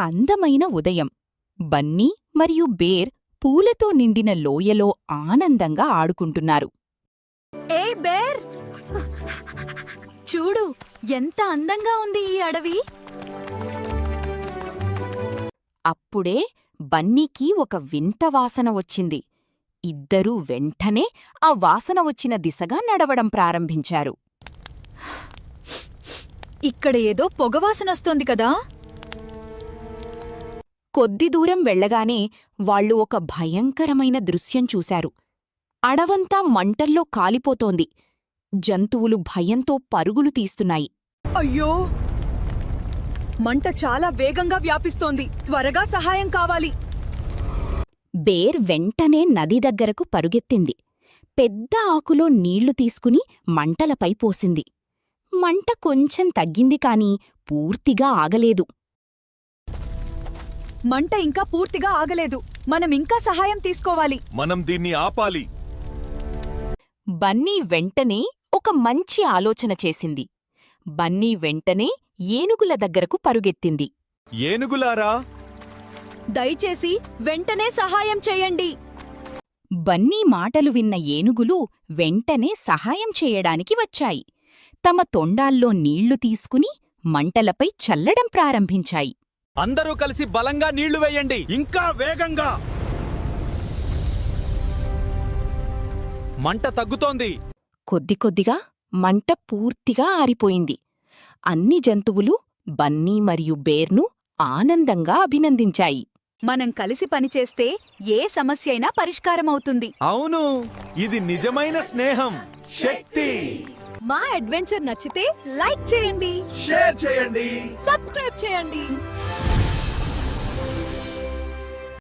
అందమైన ఉదయం. బన్నీ మరియు బేర్ పూలతో నిండిన లోయలో ఆనందంగా ఆడుకుంటున్నారు. ఏ బేర్, చూడు ఎంత అందంగా ఉంది ఈ అడవి. అప్పుడే బన్నీకి ఒక వింత వాసన వచ్చింది. ఇద్దరూ వెంటనే ఆ వాసన వచ్చిన దిశగా నడవడం ప్రారంభించారు. ఇక్కడ ఏదో పొగవాసనొస్తోంది కదా. కొద్ది దూరం వెళ్లగానే వాళ్లు ఒక భయంకరమైన దృశ్యం చూశారు. అడవంతా మంటల్లో కాలిపోతోంది. జంతువులు భయంతో పరుగులు తీస్తున్నాయి. అయ్యో, మంట చాలా వేగంగా వ్యాపిస్తోంది. త్వరగా సహాయం కావాలి. బేర్ వెంటనే నది దగ్గరకు పరుగెత్తింది. పెద్ద ఆకులో నీళ్లు తీసుకుని మంటలపై పోసింది. మంట కొంచెం తగ్గింది కాని పూర్తిగా ఆగలేదు. మంట ఇంకా పూర్తిగా ఆగలేదు. మనమింకా సహాయం తీసుకోవాలి. మనం దీన్ని ఆపాలి. బన్నీ వెంటనే ఒక మంచి ఆలోచన చేసింది. బన్నీ వెంటనే ఏనుగుల దగ్గరకు పరుగెత్తింది. ఏనుగులారా, దయచేసి వెంటనే సహాయం చేయండి. బన్నీ మాటలు విన్న ఏనుగులు వెంటనే సహాయం చేయడానికి వచ్చాయి. తమ తొండాల్లో నీళ్లు తీసుకుని మంటలపై చల్లడం ప్రారంభించాయి. అందరూ కలిసి బలంగా నీళ్లు వేయండి. ఇంకా వేగంగా. మంట తగ్గుతోంది. కొద్ది కొద్దిగా మంట పూర్తిగా ఆరిపోయింది. అన్ని జంతువులు బన్నీ మరియు బేర్ను ఆనందంగా అభినందించాయి. మనం కలిసి పనిచేస్తే ఏ సమస్యైనా పరిష్కారమవుతుంది. అవును, ఇది నిజమైన స్నేహం, శక్తి. మా అడ్వెంచర్ నచ్చితే లైక్ చేయండి, షేర్ చేయండి. సబ్స్క్రైబ్ చేయండి.